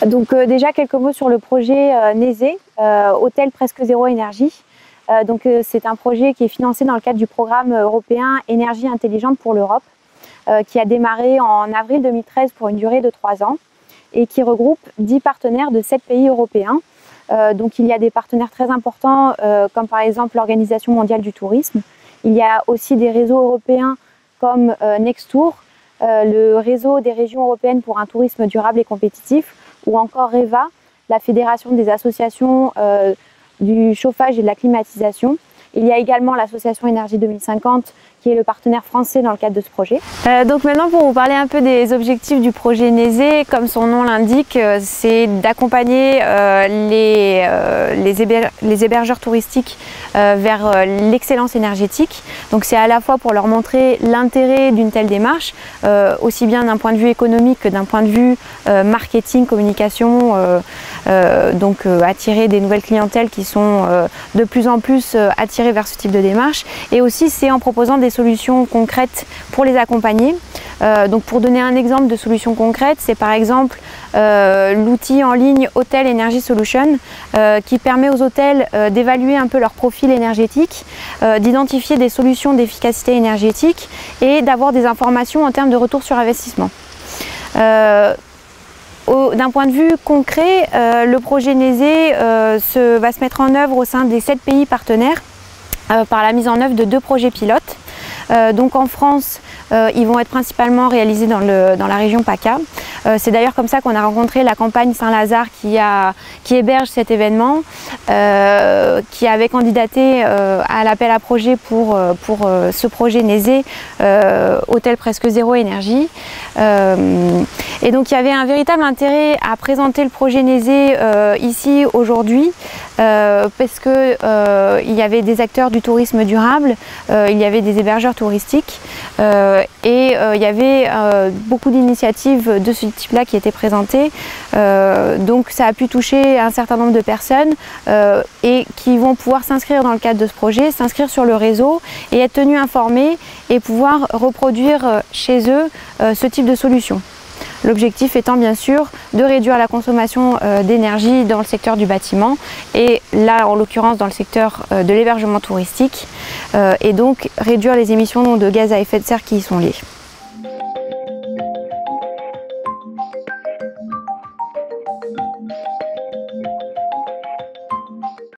Donc déjà quelques mots sur le projet NESE, Hôtel Presque Zéro Énergie. C'est un projet qui est financé dans le cadre du programme européen Énergie Intelligente pour l'Europe, qui a démarré en avril 2013 pour une durée de 3 ans et qui regroupe 10 partenaires de 7 pays européens. Donc il y a des partenaires très importants comme par exemple l'Organisation mondiale du tourisme. Il y a aussi des réseaux européens comme Nextour, le réseau des régions européennes pour un tourisme durable et compétitif, ou encore REVA, la Fédération des associations du chauffage et de la climatisation. Il y a également l'association Énergie 2050 qui est le partenaire français dans le cadre de ce projet. Donc maintenant, pour vous parler un peu des objectifs du projet NESE, comme son nom l'indique, c'est d'accompagner les hébergeurs touristiques vers l'excellence énergétique. Donc c'est à la fois pour leur montrer l'intérêt d'une telle démarche, aussi bien d'un point de vue économique que d'un point de vue marketing, communication, attirer des nouvelles clientèles qui sont de plus en plus attirées vers ce type de démarche. Et aussi c'est en proposant des solutions concrètes pour les accompagner. Donc pour donner un exemple de solution concrète, c'est par exemple l'outil en ligne Hotel Energy Solution qui permet aux hôtels d'évaluer un peu leur profil énergétique, d'identifier des solutions d'efficacité énergétique et d'avoir des informations en termes de retour sur investissement. D'un point de vue concret, le projet NESE va se mettre en œuvre au sein des 7 pays partenaires par la mise en œuvre de 2 projets pilotes. Donc en France, ils vont être principalement réalisés dans la région PACA. C'est d'ailleurs comme ça qu'on a rencontré la campagne Saint-Lazare qui héberge cet événement, qui avait candidaté à l'appel à projet pour ce projet NESE, Hôtel Presque Zéro Énergie. Et donc il y avait un véritable intérêt à présenter le projet NESE ici aujourd'hui, parce que il y avait des acteurs du tourisme durable, il y avait des hébergeurs touristiques et il y avait beaucoup d'initiatives de ce type-là qui étaient présentées. Donc ça a pu toucher un certain nombre de personnes et qui vont pouvoir s'inscrire dans le cadre de ce projet, s'inscrire sur le réseau et être tenus informés et pouvoir reproduire chez eux ce type de solution. L'objectif étant bien sûr de réduire la consommation d'énergie dans le secteur du bâtiment et là en l'occurrence dans le secteur de l'hébergement touristique et donc réduire les émissions de gaz à effet de serre qui y sont liées.